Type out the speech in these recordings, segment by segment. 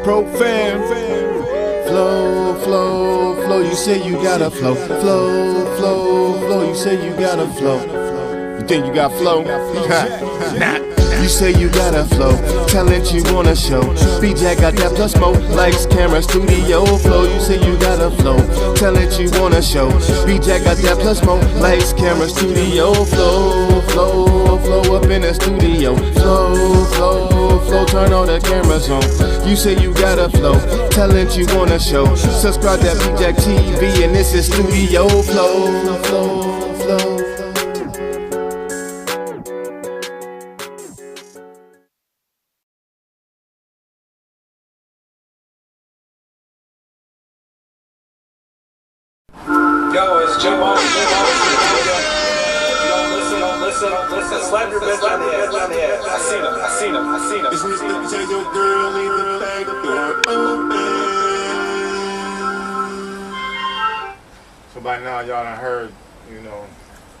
Profan. Flow, flow, flow, you say you gotta flow. Flow, flow, flow, you say you gotta flow. You think you got flow? Nah. You say you gotta flow, talent you wanna show. B-Jack got that plus more, lights, camera, studio flow. You say you gotta flow, talent you wanna show. B-Jack got that plus more, lights, camera, studio flow. Flow, flow up in the studio. Flow, flow, flow, turn all the cameras on. You say you gotta flow, talent you wanna show. Subscribe to B-Jack TV and this is studio flow, flow, flow. Yo, it's Jim on. Don't listen. Slap your bitch on the ass. I seen him. It's take your girl, leave the back door open. So by now y'all done heard,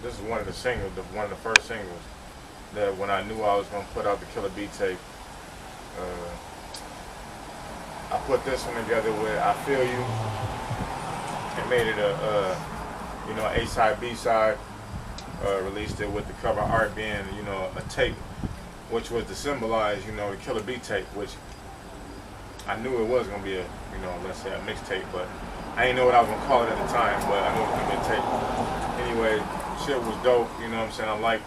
this is one of the singles, one of the first singles that when I knew I was gonna put out the Killah beat tape, I put this one together with I Feel You. And made it a A-side, B-side. Released it with the cover art being, a tape, which was to symbolize, the Killah beat tape, which I knew it was gonna be a, let's say a mixtape, but I didn't know what I was gonna call it at the time, but I knew it was gonna be a tape. Anyway, shit was dope, I like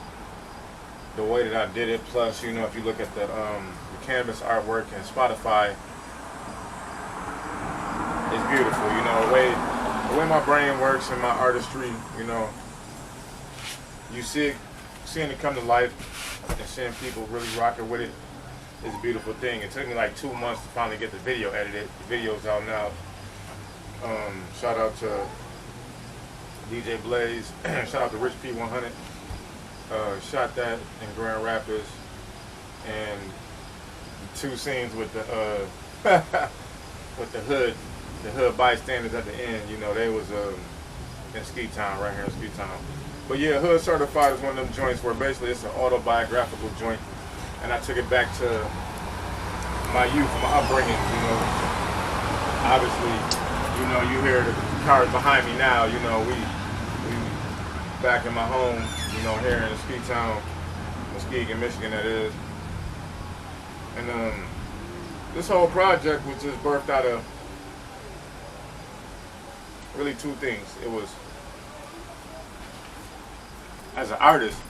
the way that I did it. Plus, if you look at the canvas artwork and Spotify, it's beautiful, the way my brain works and my artistry, you seeing it come to life and seeing people really rocking with it is a beautiful thing. It took me like 2 months to finally get the video edited. The video's out now. Shout out to DJ Blaze. Shout out to Rich P100. Shot that in Grand Rapids, and 2 scenes with the with the hood bystanders at the end. They was in Ski Town, right here in Ski Town. But yeah, Hood Certified is one of them joints where basically it's an autobiographical joint, and I took it back to my youth, my upbringing. Obviously, you hear the cars behind me now. We back in my home, here in Ski Town, Muskegon, Michigan, that is. And this whole project was just birthed out of really 2 things. It was as an artist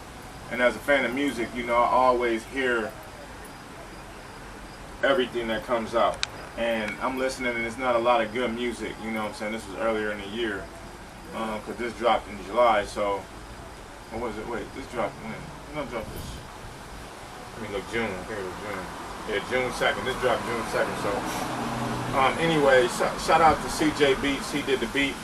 and as a fan of music, I always hear everything that comes out. And I'm listening and it's not a lot of good music, This was earlier in the year, because this dropped in July, so, what was it? Wait, this dropped when? When did I drop this? Let me look, June, I think it was June. Yeah, June 2nd, this dropped June 2nd, so. Anyway, shout out to CJ Beats, he did the beat.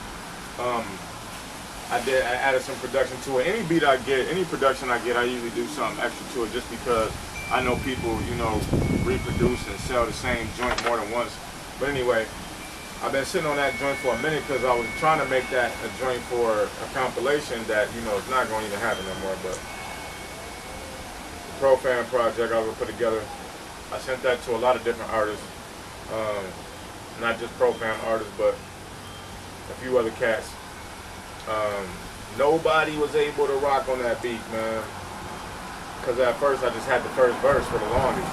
I added some production to it. Any beat I get, any production I get, I usually do something extra to it just because I know people, reproduce and sell the same joint more than once. But anyway, I've been sitting on that joint for a minute because I was trying to make that a joint for a compilation that, is not going to even happen no more. But the Profan project I was going to put together, I sent that to a lot of different artists. Not just Profan artists, but a few other cats. Nobody was able to rock on that beat, man. Because at first I just had the first verse for the longest.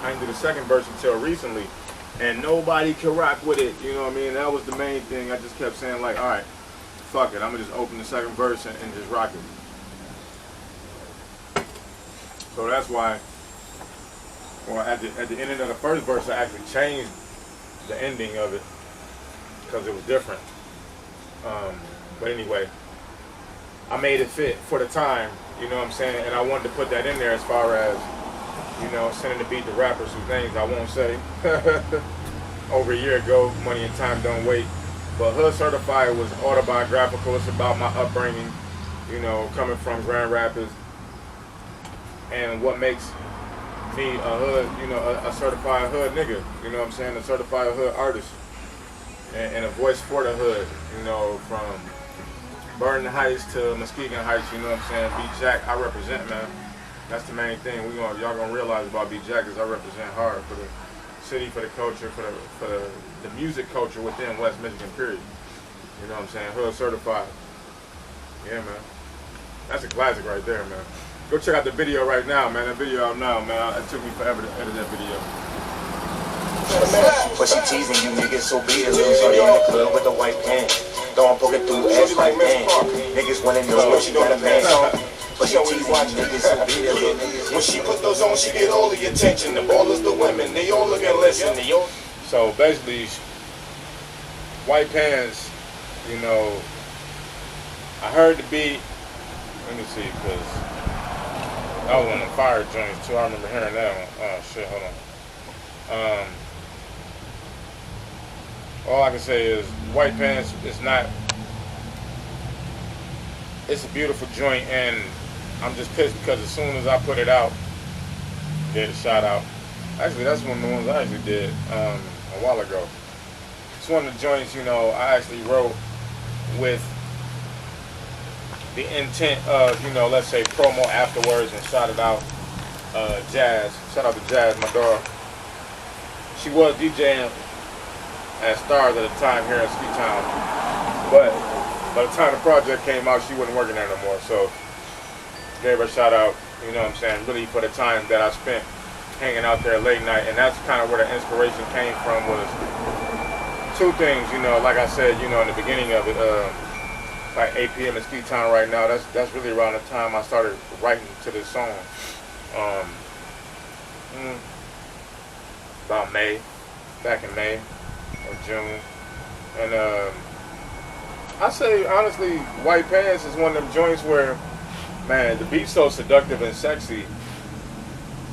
I didn't do the second verse until recently. And nobody could rock with it, That was the main thing. I just kept saying like, alright, fuck it. I'm going to just open the second verse and just rock it. So that's why, at the ending of the first verse, I actually changed the ending of it because it was different. But anyway, I made it fit for the time, and I wanted to put that in there as far as, sending the beat to rappers whose names I won't say. Over a year ago, Money and Time Don't Wait. But Hood Certified was autobiographical. It's about my upbringing, coming from Grand Rapids, and what makes me a hood, a certified hood nigga, a certified hood artist. And a voice for the hood, from Burton Heights to Muskegon Heights, B-Jack, I represent, man. That's the main thing. Y'all gonna realize about B-Jack is I represent hard for city, for the culture, for the music culture within West Michigan, period. You know what I'm saying? Hood certified. Yeah, man. That's a classic right there, man. Go check out the video right now, man. That video out now, man. It took me forever to edit that video. But she teasing you niggas, so be it. Little shorty in the club with the white pants. Throwing poking through ass like man. Niggas wanna know when she got a man on. But she teasing you niggas, so be it. Little niggas. When she put those on, she get all the attention. The ballers, the women, they all look and listen. So basically, white pants, you know, I heard the beat. Let me see, because that was one of the fire joints too. I remember hearing that one. Oh shit, hold on. All I can say is white pants is not, it's a beautiful joint, and I'm just pissed because as soon as I put it out, did a shout out. Actually, that's one of the ones I actually did a while ago. It's one of the joints, you know, I actually wrote with the intent of, you know, let's say promo afterwards and shout it out. Jazz, shout out to Jazz, my dog. She was DJing at Stars at the time here in Ski Town, but by the time the project came out, she wasn't working there no more. So gave her a shout out, you know what I'm saying, really for the time that I spent hanging out there late night. And that's kind of where the inspiration came from, was two things, you know, like I said, you know, in the beginning of it, like 8 p.m. in Ski Town right now, that's really around the time I started writing to this song. About May, back in May or June. And I say honestly, White Pants is one of them joints where, man, the beat's so seductive and sexy.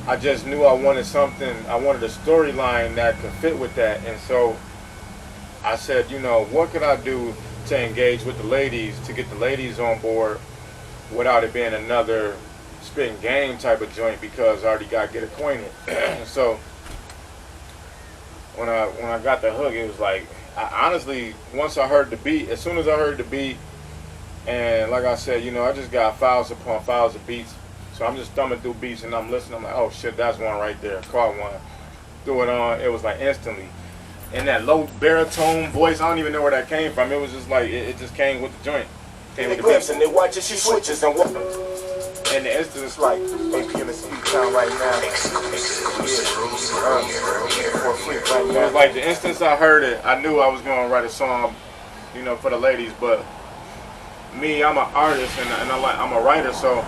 I just knew I wanted something, I wanted a storyline that could fit with that. And so I said, you know, what could I do to engage with the ladies, to get the ladies on board without it being another spitting game type of joint, because I already got Get Acquainted. So when I got the hook, it was like, I honestly, once I heard the beat, as soon as I heard the beat, and like I said, you know, I just got files upon files of beats. So I'm just thumbing through beats and I'm listening. I'm like, oh shit, that's one right there. Caught one. Threw it on. It was like instantly. And that low baritone voice, I don't even know where that came from. It was just like, it just came with the joint. Came with the beat. And they watch it, she switches and what? And the instant, It's like 8 p.m. in Ski Town right now. It was like the instance I heard it, I knew I was going to write a song, you know, for the ladies. But me, I'm an artist and I'm a writer, so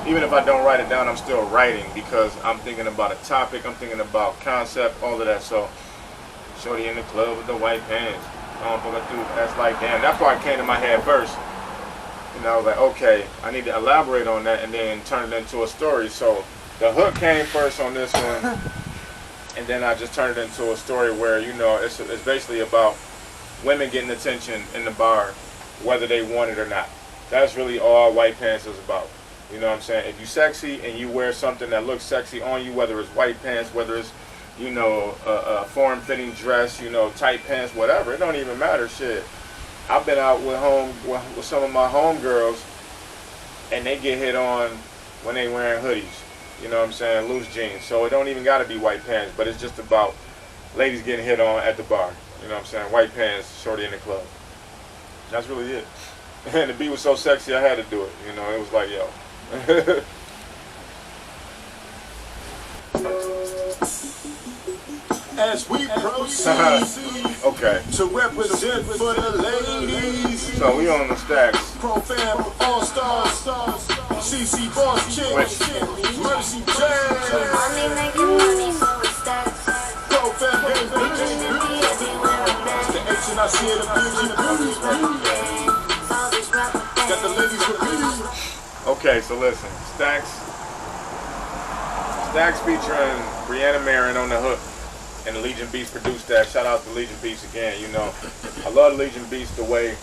even if I don't write it down, I'm still writing because I'm thinking about a topic, I'm thinking about concept, all of that. So, shorty in the club with the white pants, that's like, damn, that's why it came to my head first. And I was like, okay, I need to elaborate on that and then turn it into a story. So the hook came first on this one, and then I just turned it into a story where, you know, it's basically about women getting attention in the bar, whether they want it or not. That's really all White Pants is about. You know what I'm saying? If you sexy and you wear something that looks sexy on you, whether it's white pants, whether it's, you know, a form-fitting dress, you know, tight pants, whatever, it don't even matter, shit. I've been out with some of my homegirls, and they get hit on when they wearing hoodies. You know what I'm saying? Loose jeans. So it don't even got to be white pants, but it's just about ladies getting hit on at the bar. You know what I'm saying? White pants, shorty in the club. That's really it. And the beat was so sexy, I had to do it. You know, it was like, yo. As we proceed Okay. to represent for the ladies, So we on the stacks. Pro Fam All Stars, CC Boss Chick, Mercy Jazz, Money making money, so it's stacks. Pro Fam the H and I see it, got the ladies with me. Okay, so listen, Stacks featuring Brianna Marin on the hook, and the Legion Beats produced that. Shout out to Legion Beats again. You know, I love Legion Beats the way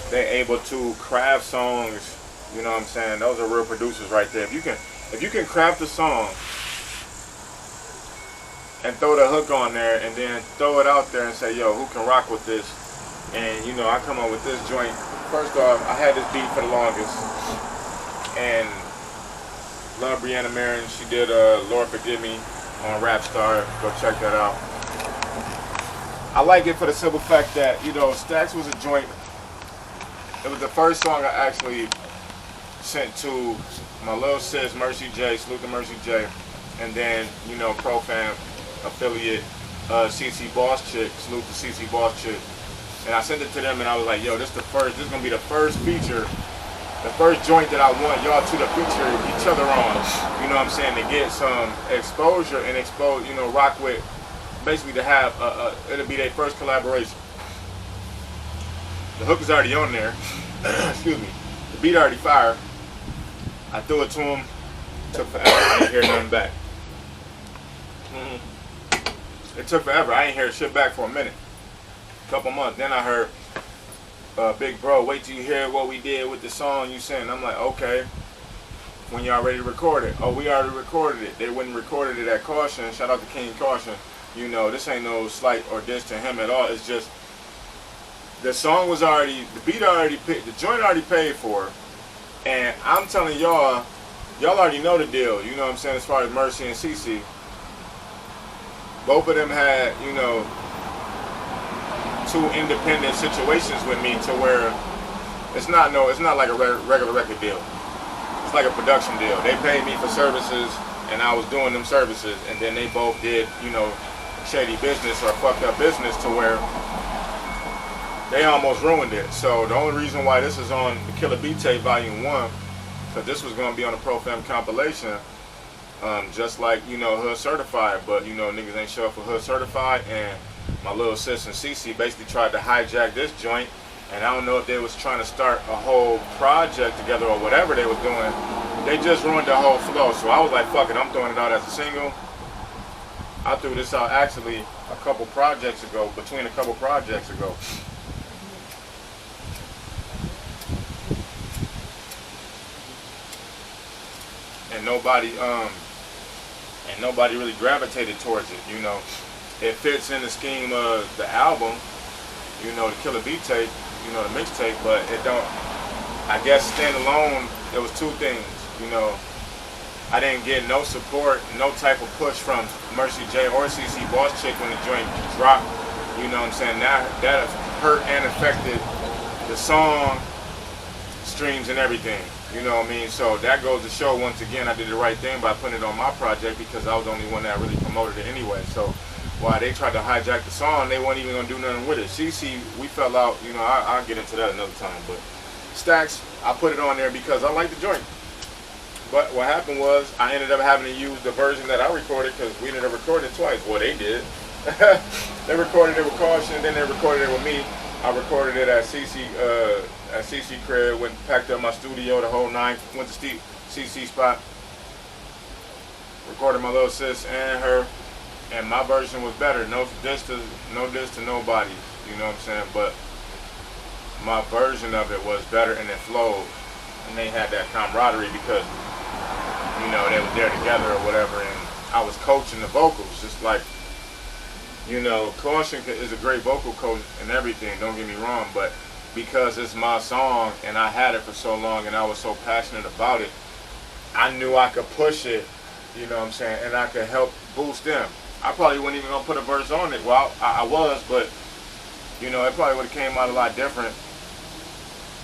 they're able to craft songs. You know what I'm saying? Those are real producers right there. If you can craft a song and throw the hook on there, and then throw it out there and say, yo, who can rock with this? And you know, I come up with this joint. First off, I had this beat for the longest, and love Brianna Marin. She did Lord Forgive Me on Rap Star. Go check that out. I like it for the simple fact that, you know, Stacks was a joint. It was the first song I actually sent to my little sis, Mercy J, salute to Mercy J, and then, you know, ProFam affiliate, CC Boss Chick, salute to CC Boss Chick. And I sent it to them and I was like, yo, this is gonna be the first feature, the first joint that I want y'all to feature each other on. You know what I'm saying? To get some exposure and you know, rock with, basically to have, it'll be their first collaboration. The hook is already on there. Excuse me. The beat already fired. I threw it to him. Took forever. I didn't hear nothing back. It took forever. I ain't hear shit back for a minute. A couple months. Then I heard, big bro, wait till you hear what we did with the song you sent. I'm like, okay. When y'all ready to record it? Oh, we already recorded it. They wouldn't recorded it at Caution. Shout out to King Caution. You know, this ain't no slight or diss to him at all. It's just, the song was already, the beat already picked, the joint already paid for. And I'm telling y'all already know the deal, you know what I'm saying, as far as Mercy and CC. Both of them had, you know, two independent situations with me to where it's not like a regular record deal. It's like a production deal. They paid me for services and I was doing them services, and then they both did, you know, shady business or fucked up business to where they almost ruined it. So the only reason why this is on the Killah Beat Tape Volume 1, because this was going to be on the ProFam compilation, just like, you know, Hood Certified, but, you know, niggas ain't show up for Hood Certified, and my little sis and CC basically tried to hijack this joint, and I don't know if they was trying to start a whole project together or whatever they was doing. They just ruined the whole flow, so I was like, fuck it, I'm throwing it out as a single. I threw this out actually between a couple projects ago. And nobody really gravitated towards it, you know. It fits in the scheme of the album, you know, the Killah Beat Tape, you know, the mixtape, but it don't, I guess standalone, there was two things, you know. I didn't get no support, no type of push from Mercy J or CC Boss Chick when the joint dropped, you know what I'm saying. That hurt and affected the song streams and everything. You know what I mean? So that goes to show, once again, I did the right thing by putting it on my project, because I was the only one that really promoted it anyway. So while they tried to hijack the song, they weren't even going to do nothing with it. CC, we fell out, you know, I'll get into that another time. But Stacks, I put it on there because I like the joint. But what happened was, I ended up having to use the version that I recorded, because we ended up recording it twice. Well, they did. They recorded it with Caution, then they recorded it with me. I recorded it at CC crib, went packed up my studio, the whole nine, went to CC spot, recorded my little sis and her, and my version was better. No diss to nobody, you know what I'm saying, but my version of it was better and it flowed, and they had that camaraderie because, you know, they were there together or whatever, and I was coaching the vocals, just like, you know, Caution is a great vocal coach and everything, don't get me wrong, but because it's my song and I had it for so long and I was so passionate about it, I knew I could push it, you know what I'm saying, and I could help boost them. I probably wasn't even gonna put a verse on it. Well, I was, but, you know, it probably would have came out a lot different,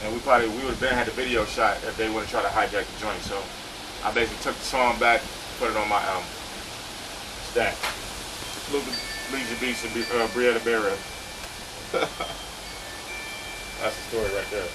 and we would have been had the video shot if they wouldn't try to hijack the joint. So I basically took the song back, put it on my album. Stack. Legion Beats and Brietta Barra. That's the story right there.